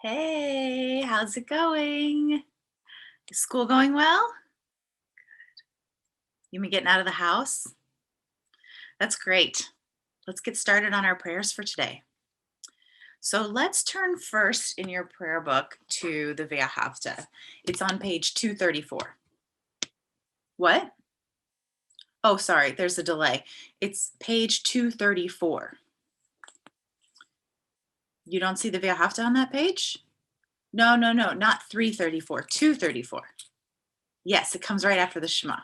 Hey, how's it going? Is school going well? You been getting out of the house? That's great. Let's get started on our prayers for today. So let's turn first in your prayer book to the Ve'ahavta. It's on page 234. What? Oh, sorry, there's a delay. It's page 234. You don't see the Ve'ahavta on that page? No, not 334, 234. Yes, it comes right after the Shema.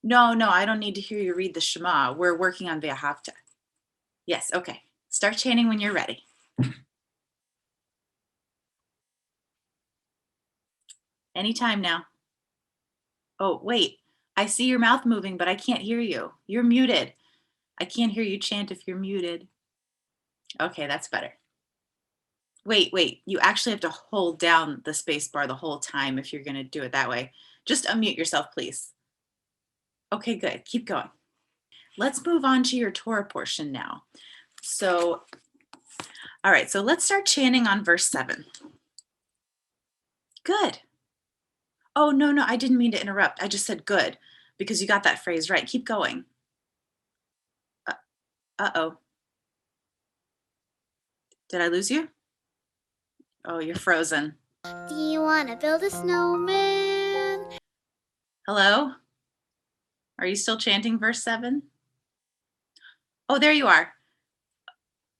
No, I don't need to hear you read the Shema. We're working on Ve'ahavta. Yes, okay. Start chanting when you're ready. Anytime now. Oh, wait. I see your mouth moving, but I can't hear you. You're muted. I can't hear you chant if you're muted. Okay, that's better. Wait. You actually have to hold down the space bar the whole time if you're going to do it that way. Just unmute yourself, please. Okay, good. Keep going. Let's move on to your Torah portion now. So, all right, so let's start chanting on verse 7. Good. Oh, no, I didn't mean to interrupt. I just said good because you got that phrase right. Keep going. Uh-oh. Did I lose you? Oh, you're frozen. Do you want to build a snowman? Hello? Are you still chanting verse 7? Oh, there you are.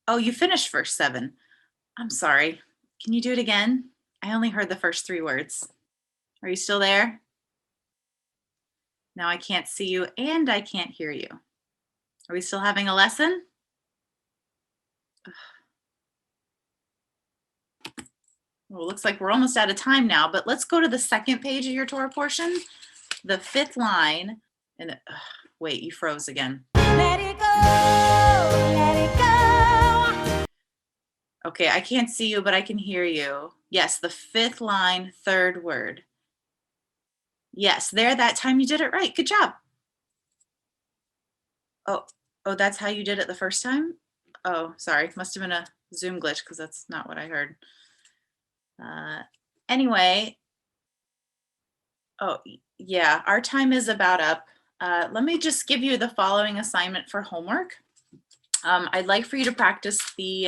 Oh, you finished verse 7. I'm sorry. Can you do it again? I only heard the first 3 words. Are you still there? Now I can't see you and I can't hear you. Are we still having a lesson? Well, it looks like we're almost out of time now, but let's go to the second page of your Torah portion, the 5th line. And wait, you froze again. Let it go, let it go. Okay, I can't see you, but I can hear you. Yes, the 5th line, 3rd word. Yes, there, that time you did it right. Good job. Oh, that's how you did it the first time? Oh, sorry. Must have been a Zoom glitch because that's not what I heard. Anyway, oh, yeah, our time is about up. Let me just give you the following assignment for homework. I'd like for you to practice the,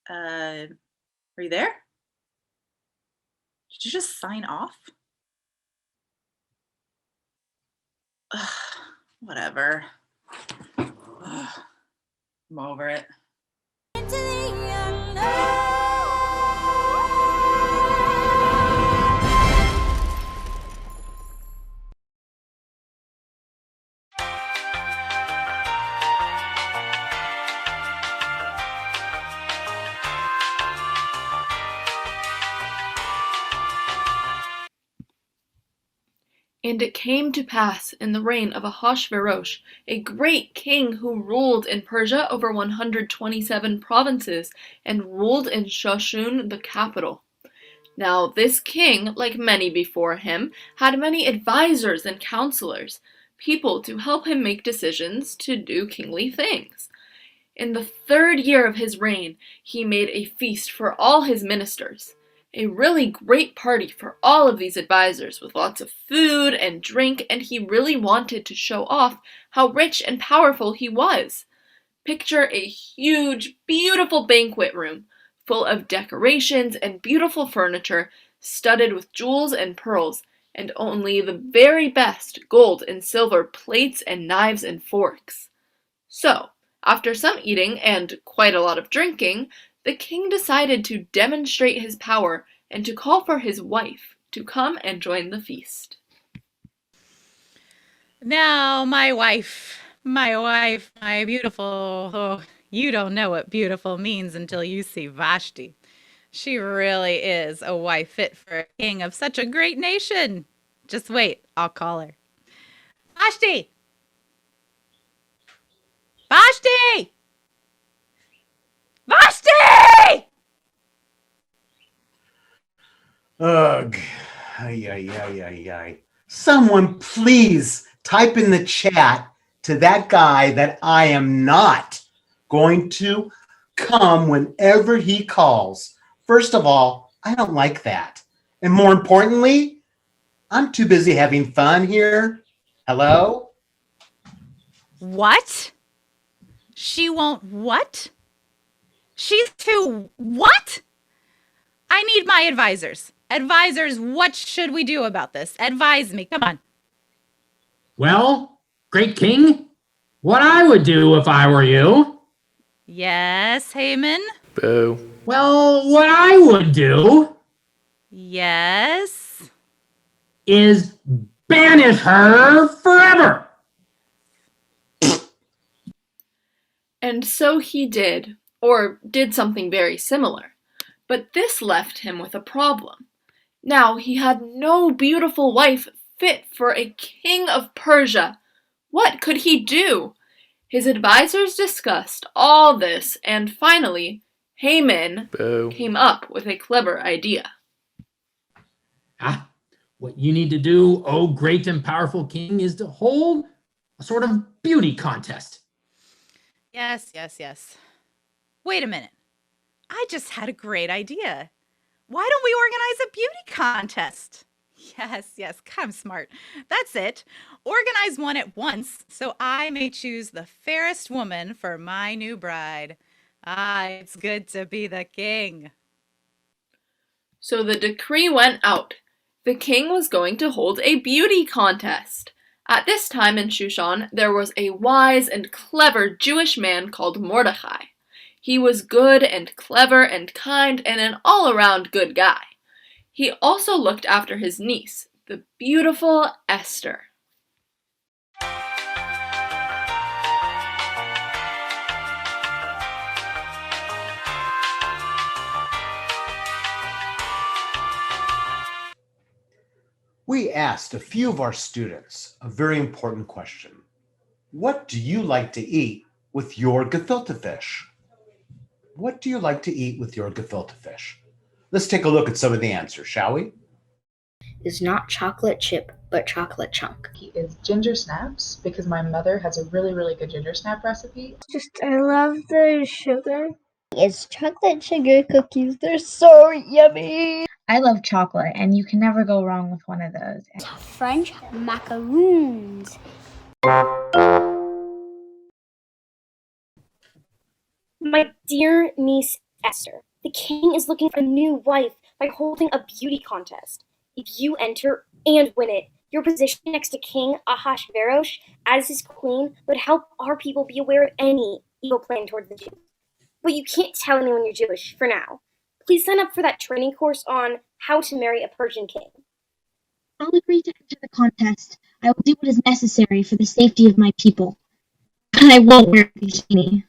are you there? Did you just sign off? Ugh, whatever. Ugh, I'm over it. Into the unknown. And it came to pass in the reign of Ahasuerus, a great king who ruled in Persia over 127 provinces, and ruled in Shushan the capital. Now this king, like many before him, had many advisers and counselors, people to help him make decisions to do kingly things. In the 3rd year of his reign, he made a feast for all his ministers. A really great party for all of these advisors with lots of food and drink, and he really wanted to show off how rich and powerful he was. Picture a huge, beautiful banquet room full of decorations and beautiful furniture studded with jewels and pearls, and only the very best gold and silver plates and knives and forks. So, after some eating and quite a lot of drinking, the king decided to demonstrate his power and to call for his wife to come and join the feast. Now, my wife, my beautiful, oh, you don't know what beautiful means until you see Vashti. She really is a wife fit for a king of such a great nation. Just wait, I'll call her. Vashti! Vashti! Vashti! Ugh. Ay. Someone please type in the chat to that guy that I am not going to come whenever he calls. First of all, I don't like that. And more importantly, I'm too busy having fun here. Hello? What? She won't what? She's too what? I need my advisors. Advisors, what should we do about this? Advise me. Come on. Well, great king, what I would do if I were you. Yes, Haman? Boo. Well, what I would do Yes. is banish her forever. And so he did, or did something very similar. But this left him with a problem. Now he had no beautiful wife fit for a king of Persia. What could he do? His advisors discussed all this, and finally, Haman Boo. came up with a clever idea. What you need to do, oh great and powerful king, is to hold a sort of beauty contest. Yes. Wait a minute. I just had a great idea. Why don't we organize a beauty contest? Yes, I'm smart. That's it. Organize one at once so I may choose the fairest woman for my new bride. It's good to be the king. So the decree went out. The king was going to hold a beauty contest. At this time in Shushan, there was a wise and clever Jewish man called Mordechai. He was good and clever and kind and an all-around good guy. He also looked after his niece, the beautiful Esther. We asked a few of our students a very important question. What do you like to eat with your gefilte fish? What do you like to eat with your gefilte fish? Let's take a look at some of the answers, shall we? Is not chocolate chip, but chocolate chunk. Is ginger snaps, because my mother has a really, really good ginger snap recipe. I love the sugar. It's chocolate sugar cookies. They're so yummy. I love chocolate, and you can never go wrong with one of those. French macaroons. My dear niece Esther, the king is looking for a new wife by holding a beauty contest. If you enter and win it, your position next to King Ahasuerus as his queen would help our people be aware of any evil plan towards the Jews. But you can't tell anyone you're Jewish for now. Please sign up for that training course on how to marry a Persian king. I'll agree to enter the contest. I will do what is necessary for the safety of my people. But I won't wear a bikini.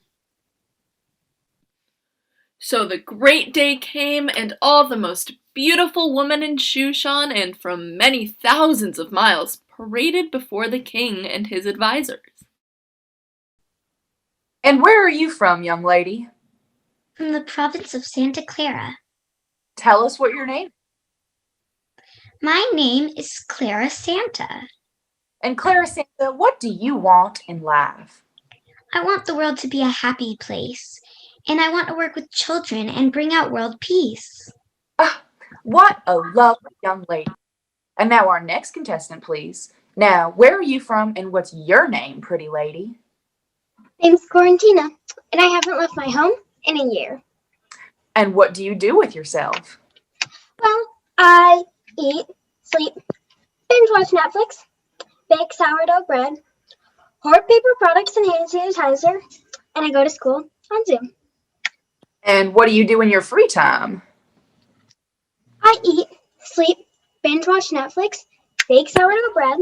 So the great day came, and all the most beautiful women in Shushan and from many thousands of miles paraded before the king and his advisors. And where are you from, young lady? From the province of Santa Clara. Tell us what your name is. My name is Clara Santa. And Clara Santa, what do you want in life? I want the world to be a happy place, and I want to work with children and bring out world peace. What a lovely young lady. And now our next contestant, please. Now, where are you from and what's your name, pretty lady? Name's Quarantina, and I haven't left my home in a year. And what do you do with yourself? Well, I eat, sleep, binge watch Netflix, bake sourdough bread, hoard paper products and hand sanitizer, and I go to school on Zoom. And what do you do in your free time? I eat, sleep, binge watch Netflix, bake sourdough bread,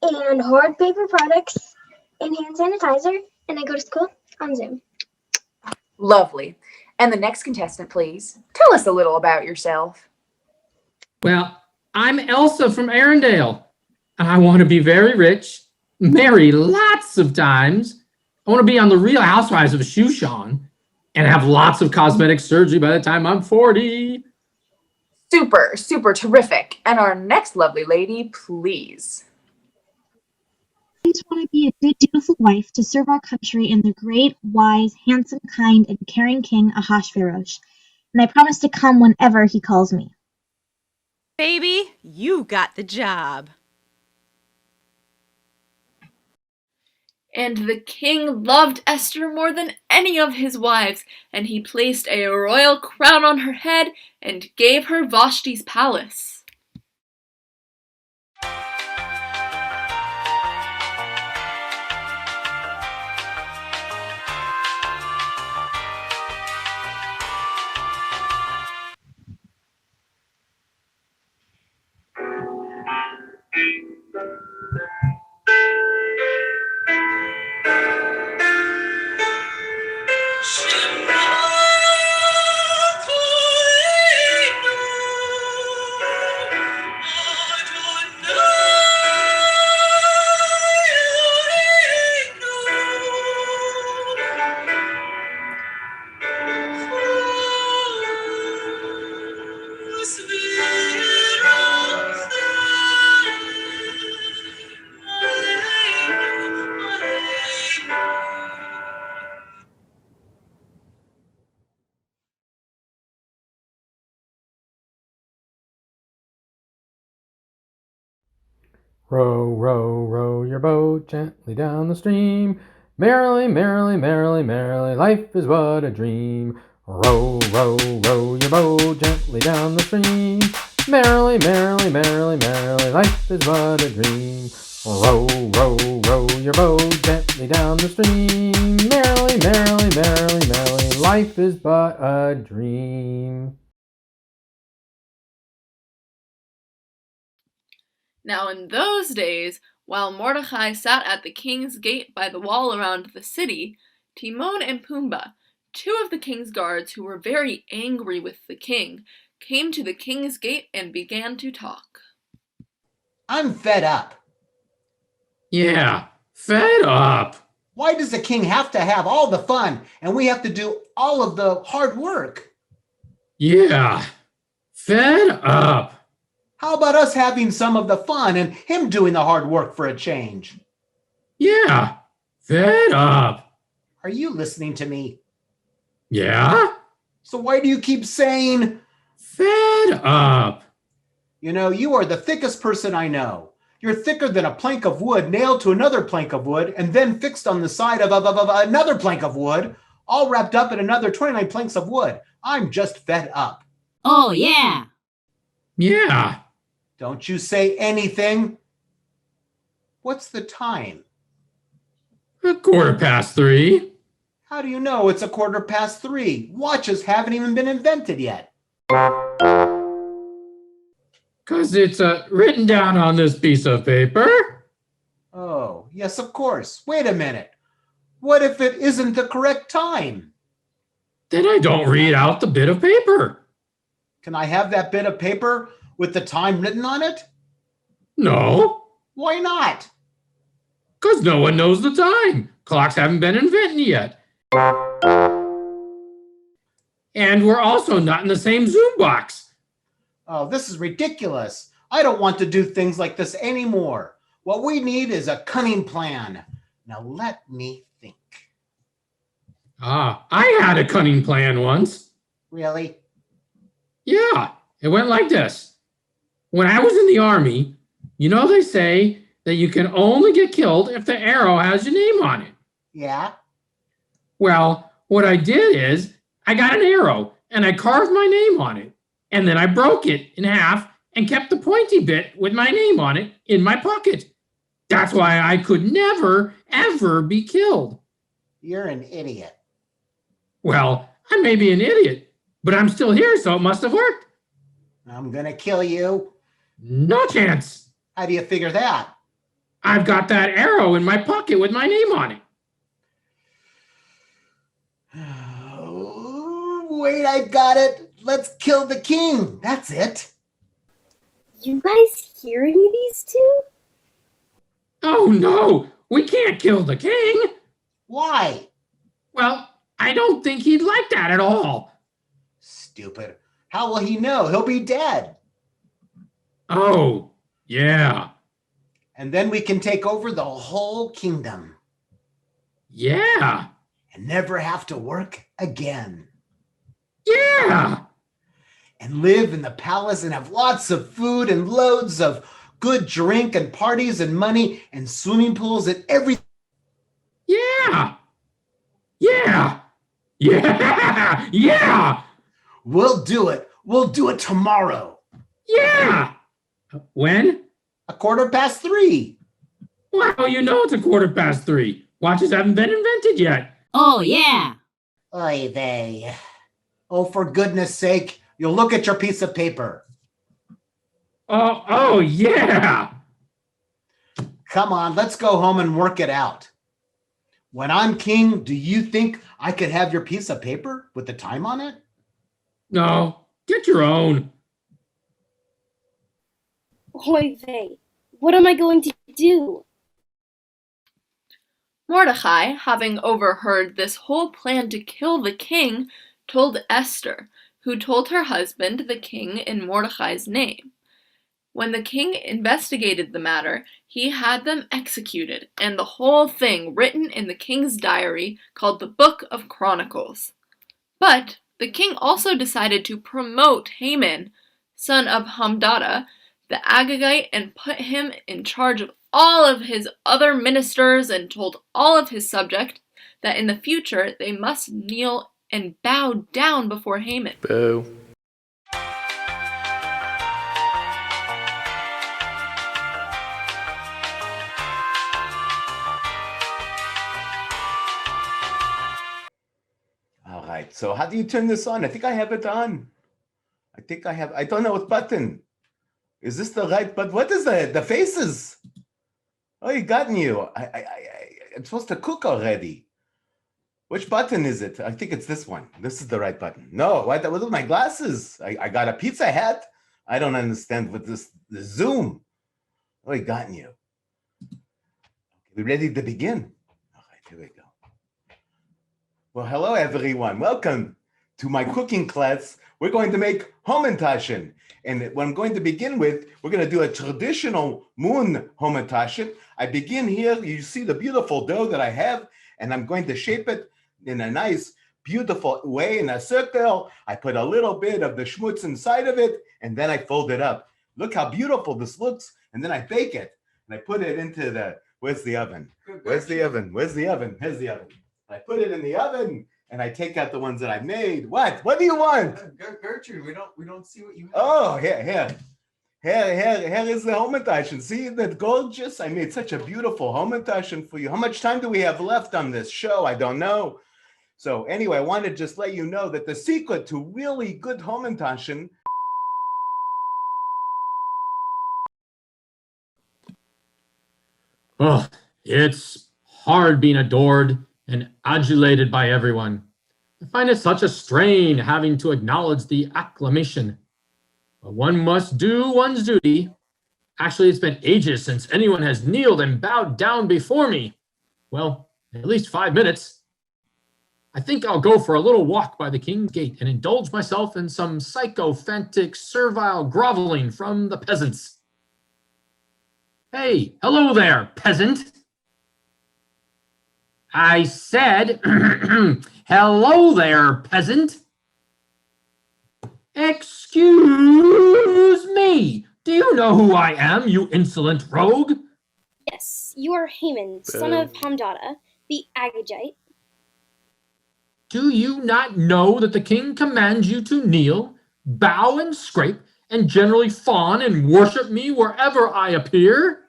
and hoard paper products and hand sanitizer, and I go to school on Zoom. Lovely. And the next contestant, please. Tell us a little about yourself. Well, I'm Elsa from Arendelle, and I want to be very rich, marry lots of times. I want to be on the Real Housewives of Shushan, and have lots of cosmetic surgery by the time I'm 40. Super, super terrific. And our next lovely lady, please. I just want to be a good, dutiful beautiful wife to serve our country and the great, wise, handsome, kind, and caring King Ahasuerus, and I promise to come whenever he calls me. Baby, you got the job. And the king loved Esther more than any of his wives, and he placed a royal crown on her head and gave her Vashti's palace. Row, row, row your boat gently down the stream. Merrily, merrily, merrily, merrily, life is but a dream. Row, row, row your boat gently down the stream. Merrily, merrily, merrily, merrily, life is but a dream. Row, row, row your boat gently down the stream. Merrily, merrily, merrily, merrily, life is but a dream. Now in those days, while Mordechai sat at the king's gate by the wall around the city, Timon and Pumbaa, two of the king's guards who were very angry with the king, came to the king's gate and began to talk. I'm fed up. Yeah, fed up. Why does the king have to have all the fun and we have to do all of the hard work? Yeah, fed up. How about us having some of the fun and him doing the hard work for a change? Yeah, fed up. Are you listening to me? Yeah? So why do you keep saying, fed up? You know, you are the thickest person I know. You're thicker than a plank of wood nailed to another plank of wood and then fixed on the side of another plank of wood, all wrapped up in another 29 planks of wood. I'm just fed up. Oh, yeah. Yeah. Don't you say anything. What's the time? 3:15. How do you know it's 3:15? Watches haven't even been invented yet. 'Cause it's written down on this piece of paper. Oh, yes, of course. Wait a minute. What if it isn't the correct time? Then I don't read out the bit of paper. Can I have that bit of paper with the time written on it? No. Why not? 'Cause no one knows the time. Clocks haven't been invented yet. And we're also not in the same Zoom box. Oh, this is ridiculous. I don't want to do things like this anymore. What we need is a cunning plan. Now let me think. I had a cunning plan once. Really? Yeah, it went like this. When I was in the army, you know they say that you can only get killed if the arrow has your name on it. Yeah? Well, what I did is I got an arrow and I carved my name on it. And then I broke it in half and kept the pointy bit with my name on it in my pocket. That's why I could never, ever be killed. You're an idiot. Well, I may be an idiot, but I'm still here, so it must have worked. I'm gonna kill you. No chance. How do you figure that? I've got that arrow in my pocket with my name on it. Wait, I got it. Let's kill the king. That's it. You guys hear any of these two? Oh no, we can't kill the king. Why? Well, I don't think he'd like that at all. Stupid. How will he know? He'll be dead. Oh, yeah. And then we can take over the whole kingdom. Yeah. And never have to work again. Yeah. And live in the palace and have lots of food and loads of good drink and parties and money and swimming pools and everything. Yeah. Yeah. Yeah. Yeah. We'll do it. We'll do it tomorrow. Yeah. When? 3:15. Wow, you know it's 3:15. Watches haven't been invented yet. Oh, yeah. Oy vey. Oh, for goodness sake, you'll look at your piece of paper. Oh, yeah. Come on, let's go home and work it out. When I'm king, do you think I could have your piece of paper with the time on it? No, get your own. Oy vey, what am I going to do? Mordechai, having overheard this whole plan to kill the king, told Esther, who told her husband the king in Mordechai's name. When the king investigated the matter, he had them executed, and the whole thing written in the king's diary called the Book of Chronicles. But the king also decided to promote Haman, son of Hammedatha, the Agagite, and put him in charge of all of his other ministers, and told all of his subjects that in the future they must kneel and bow down before Haman. Boo. All right, so how do you turn this on? I think I have it on. I don't know what button. Is this the right button? What is the faces? Oh, you gotten you. I'm supposed to cook already. Which button is it? I think it's this one. This is the right button. No, what are my glasses? I got a pizza hat. I don't understand what the Zoom. Oh, you gotten you. Okay, we ready to begin? All right, here we go. Well, hello, everyone. Welcome to my cooking class. We're going to make Hamantaschen. And what I'm going to begin with, we're going to do a traditional moon Hamantaschen. I begin here. You see the beautiful dough that I have, and I'm going to shape it in a nice, beautiful way in a circle. I put a little bit of the schmutz inside of it, and then I fold it up. Look how beautiful this looks. And then I bake it, and I put it into where's the oven? Where's the oven? Where's the oven? Here's the oven. I put it in the oven, and I take out the ones that I made. What? What do you want? Gertrude, we don't see what you have. Oh, here is the Hamantaschen. See that gorgeous? I made such a beautiful Hamantaschen for you. How much time do we have left on this show? I don't know. So anyway, I wanted to just let you know that the secret to really good Hamantaschen. Oh, it's hard being adored and adulated by everyone. I find it such a strain having to acknowledge the acclamation. But one must do one's duty. Actually, it's been ages since anyone has kneeled and bowed down before me. Well, at least 5 minutes. I think I'll go for a little walk by the King's Gate and indulge myself in some sycophantic, servile groveling from the peasants. Hey, hello there, peasant. I said, hello there, peasant. Excuse me. Do you know who I am, you insolent rogue? Yes, you are Haman, son of Hammedatha, the Agagite. Do you not know that the king commands you to kneel, bow and scrape, and generally fawn and worship me wherever I appear?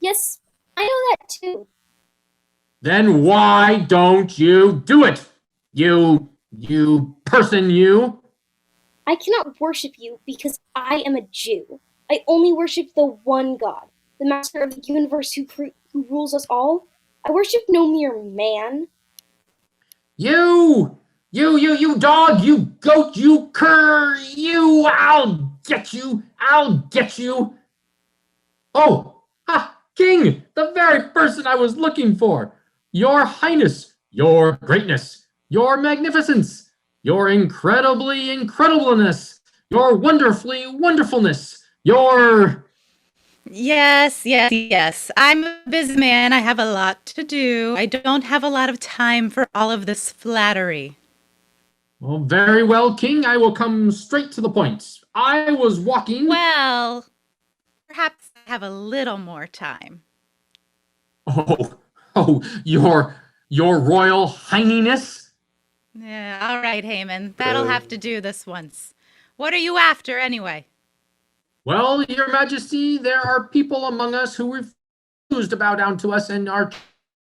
Yes, I know that too. Then why don't you do it? You person, you. I cannot worship you because I am a Jew. I only worship the one God, the master of the universe who rules us all. I worship no mere man. You dog, you goat, you cur, I'll get you. Oh, King, the very person I was looking for. Your Highness, your greatness, your magnificence, your incredibleness, your wonderfulness, your Yes. I'm a busy man. I have a lot to do. I don't have a lot of time for all of this flattery. Well, very well, King. I will come straight to the point. I was walking. Well, perhaps I have a little more time. Oh, your Royal Highness. Yeah, all right, Haman. That'll have to do this once. What are you after, anyway? Well, Your Majesty, there are people among us who refuse to bow down to us and are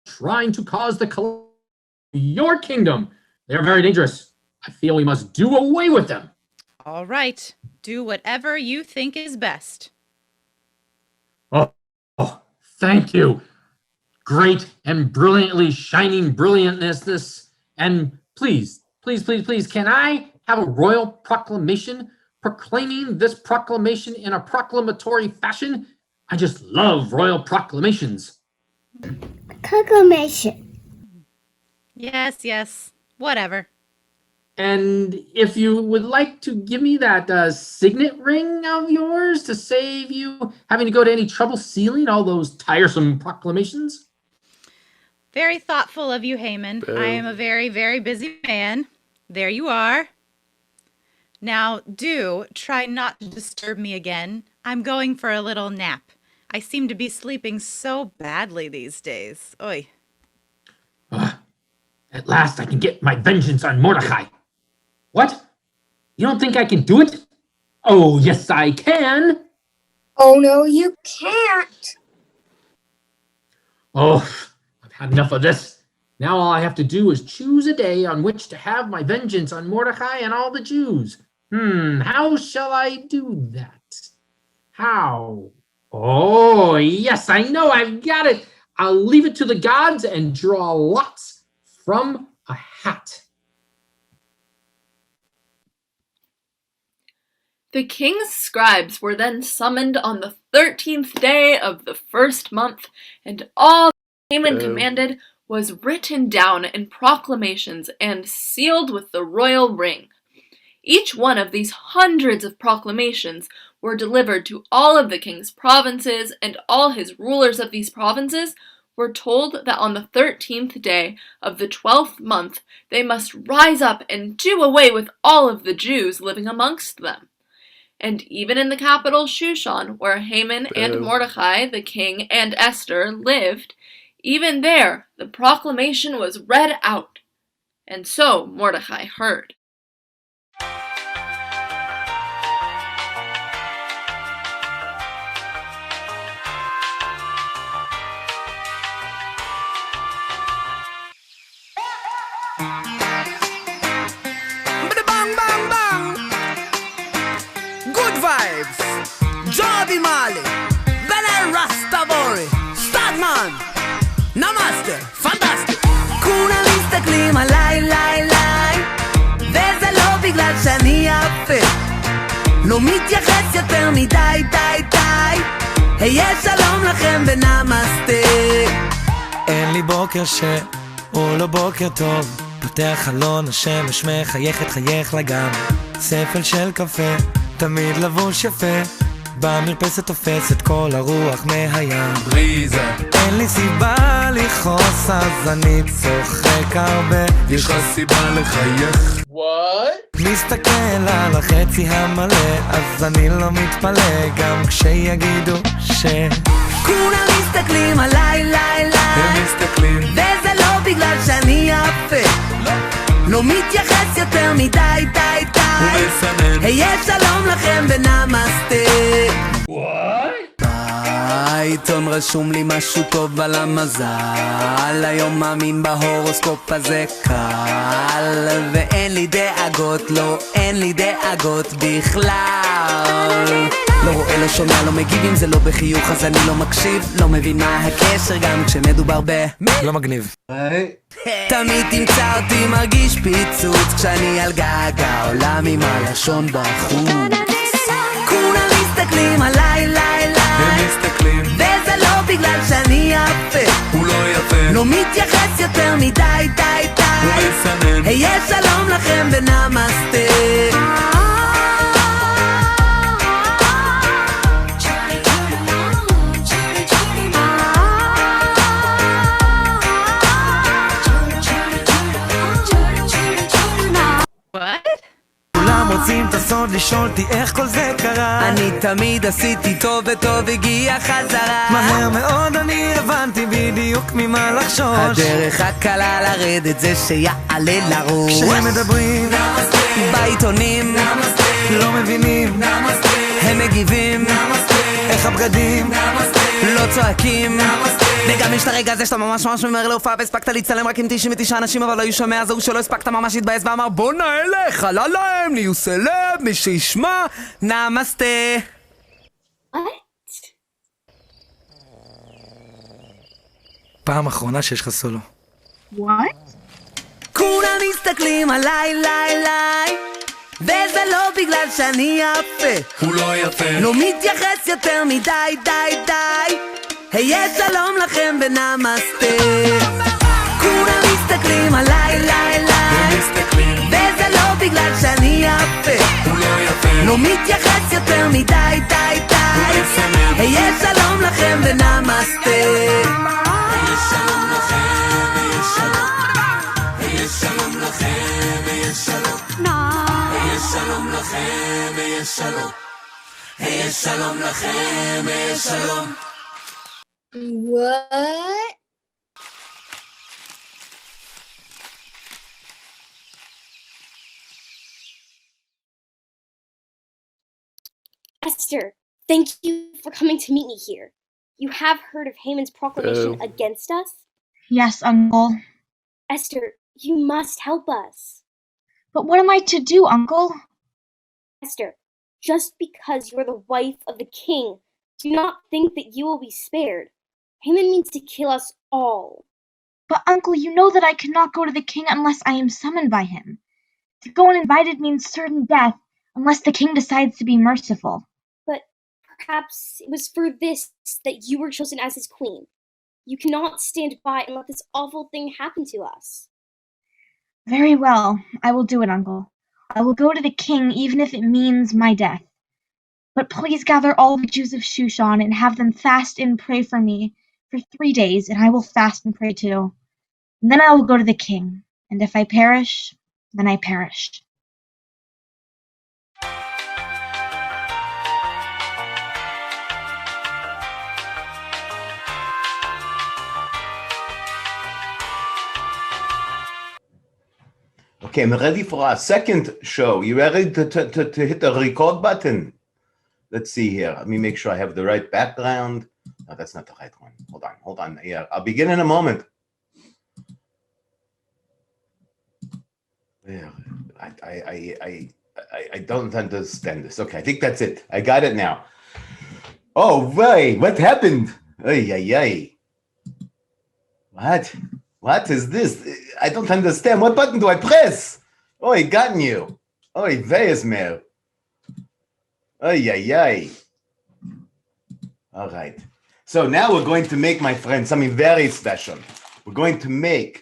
trying to cause the collapse of your kingdom. They are very dangerous. I feel we must do away with them. All right. Do whatever you think is best. Oh, thank you. Great and brilliantly shining brilliantness. And please, can I have a royal proclamation proclaiming this proclamation in a proclamatory fashion? I just love royal proclamations. Proclamation. Yes. Whatever. And if you would like to give me that signet ring of yours to save you having to go to any trouble sealing all those tiresome proclamations. Very thoughtful of you, Haman. I am a very, very busy man. There you are. Now, do try not to disturb me again. I'm going for a little nap. I seem to be sleeping so badly these days. Oy. At last I can get my vengeance on Mordechai. What? You don't think I can do it? Oh, yes, I can. Oh, no, you can't. Oh, I've had enough of this. Now all I have to do is choose a day on which to have my vengeance on Mordechai and all the Jews. How shall I do that? How? Oh, yes, I know, I've got it. I'll leave it to the gods and draw lots from a hat. The king's scribes were then summoned on the 13th day of the first month, and all that Haman commanded was written down in proclamations and sealed with the royal ring. Each one of these hundreds of proclamations were delivered to all of the king's provinces, and all his rulers of these provinces were told that on the 13th day of the 12th month they must rise up and do away with all of the Jews living amongst them. And even in the capital Shushan, where Haman and Mordechai, the king, and Esther lived, even there the proclamation was read out. And so Mordechai heard. Bang, bang, bang. Good vibes. Jordi Mali. Belen Rastavori. Stadman. Namaste. Fantastic. כולם מסתכלים עליי, לי. וזה לא בגלל שאני יפה. לא מתייחס יותר מדי, די. היה שלום לכם ונמסטה. אין לי בוקר שהוא לא בוקר טוב. פותח חלון, השמש מחייכת, חייך לגן. ספל של קפה, תמיד לבוש יפה. במרפסת תופסת כל הרוח מהים. בריזה. אין לי סיבה לכעוס, אז אני צוחק הרבה. יש לך סיבה לחייך? What? מסתכל על החצי המלא, אז אני לא מתפלא גם כשיגידו כולם מסתכלים עליי, לי. הם מסתכלים. וזה לא בגלל שאני יפה. לא מתייחס יותר מדי, די. ומסנן. היה שלום לכם ונמסטה. What? בעיתון רשום לי משהו טוב על המזל. היום מאמין בהורוסקופ הזה קל. ואין לי דאגות, לא, אין לי דאגות בכלל. לא רואה, לא שומע, לא מגיב אם זה לא בחיוך אז אני לא מקשיב. לא מבין מה הקשר גם כשמדובר לא מגניב. תמיד תמצא אותי מרגיש פיצוץ כשאני על גג העולם עם הלשון בחוץ. כולם מסתכלים עליי, לי. הם מסתכלים. וזה לא בגלל שאני יפה. הוא לא יפה. לא מתייחס יותר מדי, די. הוא מסנן. היה שלום לכם ונמסטה. לשאול אותי איך כל זה קרה. אני תמיד עשיתי טוב וטוב הגיע חזרה. מהר מאוד אני הבנתי בדיוק ממה לחשוש. הדרך הקלה לרדת זה שיעלה לראש. כשהם מדברים בעיתונים לא מבינים הם מגיבים איך הבגדים לא צועקים. וגם יש את הרגע הזה שאתה ממש ממהר להופעה והספקת להצטלם רק עם 99 אנשים אבל היו שומע זהו שלא הספקת ממש להתבאס ואמר בוא נעלה חלה להם נהיו סלב מי שישמע נמסטה. פעם אחרונה שיש לך סולו. כולם מסתכלים עליי וזה לא בגלל שאני יפה. הוא לא יפה. לא מתייחס יותר מדי די. היה שלום לכם ונמסטה. כולם מסתכלים עליי וזה לא בגלל שאני יפה. הוא לא יפה. לא מתייחס יותר מדי די. היה שלום לכם ונמסטה. היה שלום לכם ויש שלום. היה שלום לכם ויש שלום. היה שלום לכם ויש שלום. היה שלום לכם ויש שלום. What? Esther, thank you for coming to meet me here. You have heard of Haman's proclamation against us? Yes, Uncle. Esther, you must help us. But what am I to do, Uncle? Esther, just because you're the wife of the king, do not think that you will be spared. Haman means to kill us all. But, Uncle, you know that I cannot go to the king unless I am summoned by him. To go uninvited means certain death, unless the king decides to be merciful. But perhaps it was for this that you were chosen as his queen. You cannot stand by and let this awful thing happen to us. Very well, I will do it, Uncle. I will go to the king even if it means my death. But please gather all the Jews of Shushan and have them fast and pray for me for 3 days, and I will fast and pray too. And then I will go to the king, and if I perish, then I perish. Okay, I'm ready for our second show. You ready to hit the record button? Let's see here. Let me make sure I have the right background. No, that's not the right one. Hold on. Yeah, I'll begin in a moment. Yeah, I don't understand this. Okay, I think that's it. I got it now. Oh, wait, what happened? Ay. What is this? I don't understand. What button do I press? Oh, I got you. Oh, Veismer. Ay. All right. So now we're going to make, my friend, something very special. We're going to make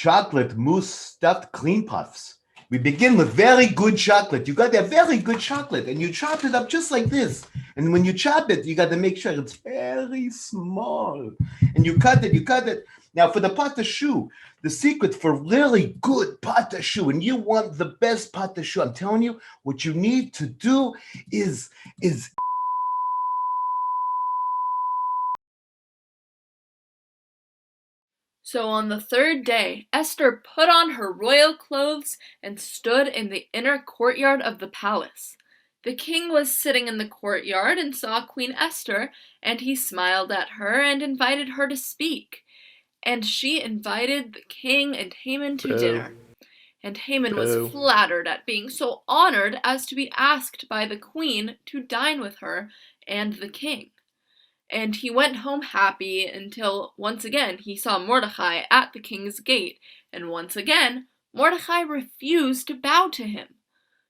chocolate mousse stuffed clean puffs. We begin with very good chocolate. You got that very good chocolate, and you chop it up just like this. And when you chop it, you got to make sure it's very small. And you cut it. Now, for the pâte à choux, the secret for really good pâte à choux, and you want the best pâte à choux, I'm telling you, what you need to do is So on the third day, Esther put on her royal clothes and stood in the inner courtyard of the palace. The king was sitting in the courtyard and saw Queen Esther, and he smiled at her and invited her to speak. And she invited the king and Haman to dinner. And Haman was flattered at being so honored as to be asked by the queen to dine with her and the king. And he went home happy until once again he saw Mordechai at the king's gate, and once again Mordechai refused to bow to him.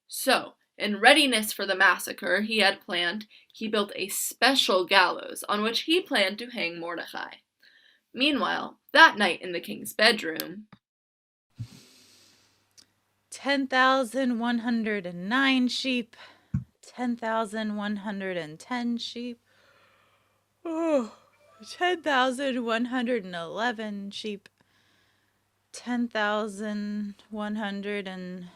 So, in readiness for the massacre he had planned, he built a special gallows on which he planned to hang Mordechai. Meanwhile, that night in the king's bedroom, 10,109 sheep, 10,110 sheep, 10,111 sheep, 10,100 and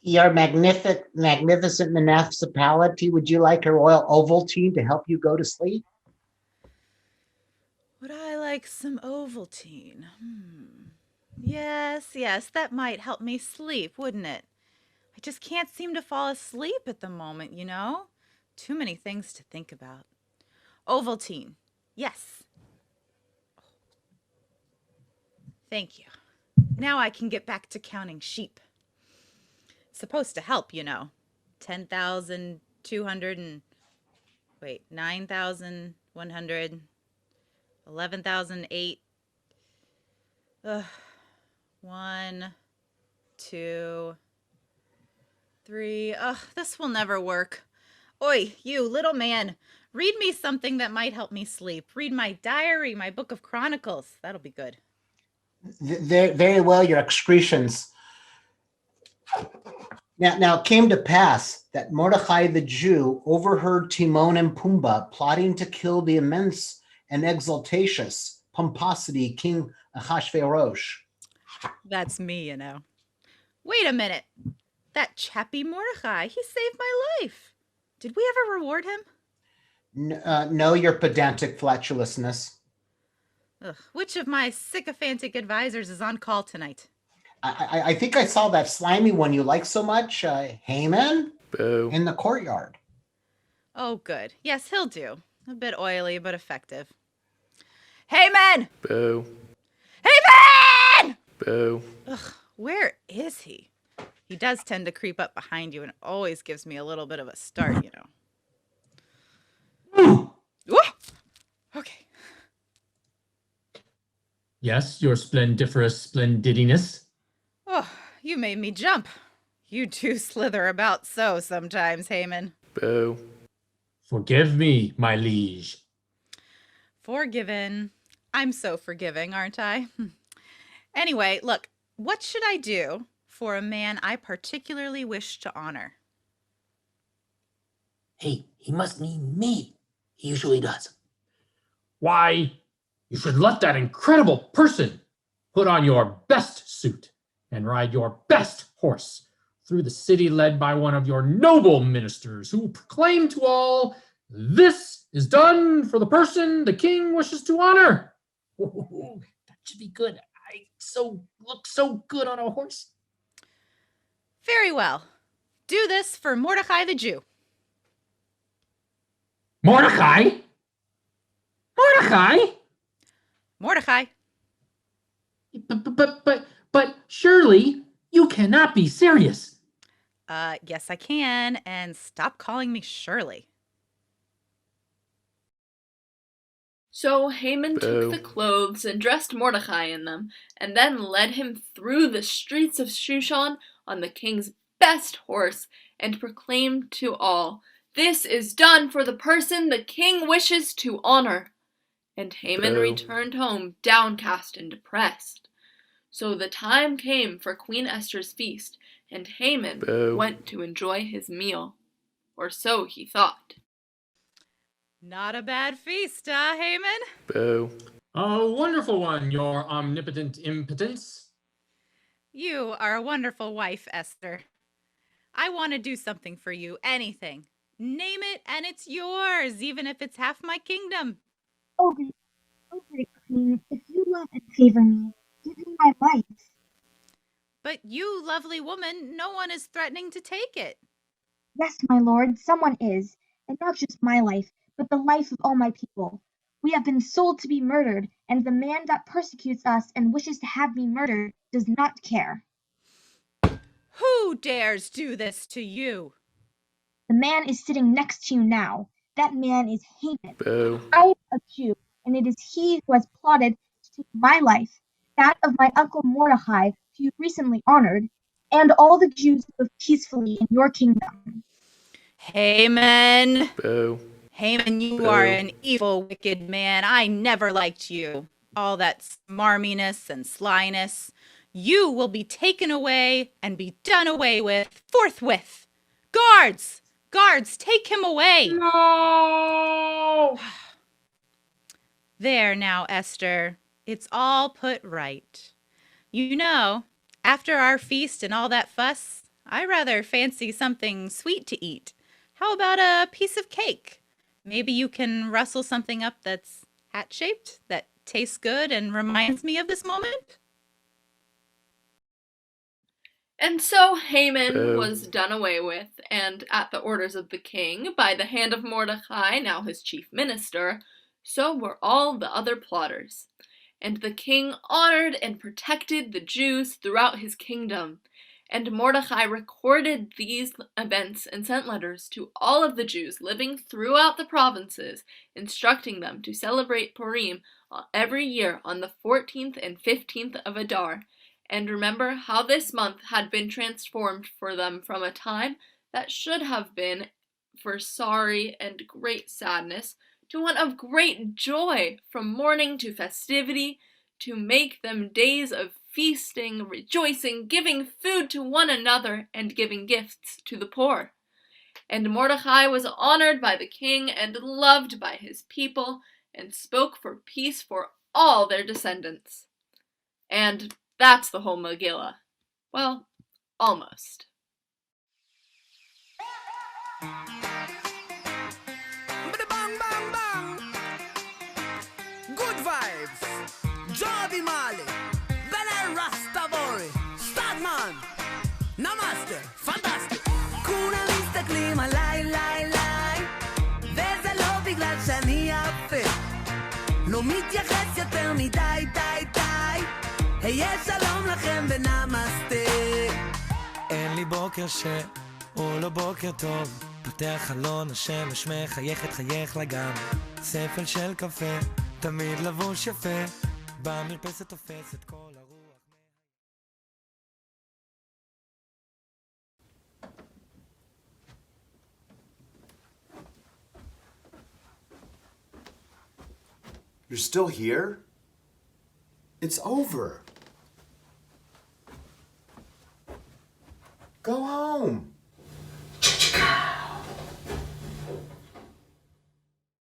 Your magnificent municipality, would you like a royal Ovaltine to help you go to sleep? Would I like some Ovaltine? Yes, that might help me sleep, wouldn't it? I just can't seem to fall asleep at the moment, you know? Too many things to think about. Ovaltine. Yes. Thank you. Now I can get back to counting sheep. It's supposed to help, you know. 10,200 and... Wait, 9,100... 11,008. 1, 2, 3. Ugh, this will never work. Oi, you little man. Read me something that might help me sleep. Read my diary, my book of chronicles. That'll be good. Very well, your excretions. Now it came to pass that Mordechai the Jew overheard Timon and Pumbaa plotting to kill the immense and exaltatious pomposity King Ahasuerus. That's me, you know. Wait a minute. That chappy Mordechai, he saved my life. Did we ever reward him? No, your pedantic flatulousness. Ugh, which of my sycophantic advisors is on call tonight? I think I saw that slimy one you like so much, Haman, in the courtyard. Oh, good. Yes, he'll do. A bit oily, but effective. Haman! Boo. Haman! Boo. Ugh, where is he? He does tend to creep up behind you and always gives me a little bit of a start, you know. Whoa! Okay. Yes, your splendiferous splendidiness. Oh, you made me jump. You two slither about so sometimes, Haman. Boo. Forgive me, my liege. Forgiven. I'm so forgiving, aren't I? Anyway, look, what should I do for a man I particularly wish to honor? Hey, he must mean me. He usually does. Why, you should let that incredible person put on your best suit and ride your best horse through the city led by one of your noble ministers who proclaim to all, this is done for the person the king wishes to honor. Ooh, that should be good. I look so good on a horse. Very well. Do this for Mordechai the Jew. Mordechai? Mordechai? Mordechai. But surely you cannot be serious. Yes I can, and stop calling me Shirley. So Haman Boo. took the clothes and dressed Mordecai in them, and then led him through the streets of Shushan on the king's best horse, and proclaimed to all, this is done for the person the king wishes to honor. And Haman Boo. returned home downcast and depressed. So the time came for Queen Esther's feast, and Haman Boo. went to enjoy his meal. Or so he thought. Not a bad feast, Haman? Boo. A wonderful one, your omnipotent impotence. You are a wonderful wife, Esther. I want to do something for you, anything. Name it and it's yours, even if it's half my kingdom. Oh, great queen, if you love and favor me, give me my life. But you, lovely woman, no one is threatening to take it. Yes, my lord, someone is, and not just my life, but the life of all my people. We have been sold to be murdered, and the man that persecutes us and wishes to have me murdered does not care. Who dares do this to you? The man is sitting next to you now. That man is Haman. Boo. I am a Jew, and it is he who has plotted to take my life, that of my uncle Mordechai, who you recently honored, and all the Jews who live peacefully in your kingdom. Haman. Boo. Haman, you Boo. are an evil, wicked man. I never liked you. All that smarminess and slyness. You will be taken away and be done away with forthwith. Guards! Guards, take him away. No! There now, Esther. It's all put right. You know, after our feast and all that fuss, I rather fancy something sweet to eat. How about a piece of cake? Maybe you can rustle something up that's hat-shaped, that tastes good and reminds me of this moment? And so Haman was done away with, and at the orders of the king, by the hand of Mordechai, now his chief minister, so were all the other plotters. And the king honored and protected the Jews throughout his kingdom. And Mordechai recorded these events and sent letters to all of the Jews living throughout the provinces, instructing them to celebrate Purim every year on the 14th and 15th of Adar, and remember how this month had been transformed for them from a time that should have been for sorry and great sadness to one of great joy, from mourning to festivity, to make them days of feasting, rejoicing, giving food to one another, and giving gifts to the poor. And Mordechai was honored by the king and loved by his people, and spoke for peace for all their descendants. And that's the whole Megillah. Well, almost. Bang, bang, bang. Good vibes. Jordi Mali. Bene Rastavori. Start man. Namaste. Fantastic. כולם מסתכלים עליי, לי, לי. וזה לא בגלל שאני יפה. לא מתייחס יותר מדי, די, די. היה שלום לכם ונמסטה. אין לי בוקר הוא לא בוקר טוב. פותח חלון, השמש מחייכת, חייך לגם. ספל של קפה, תמיד לבוש יפה. במרפסת תופס את כל הרוח. You're still here? It's over. Go home.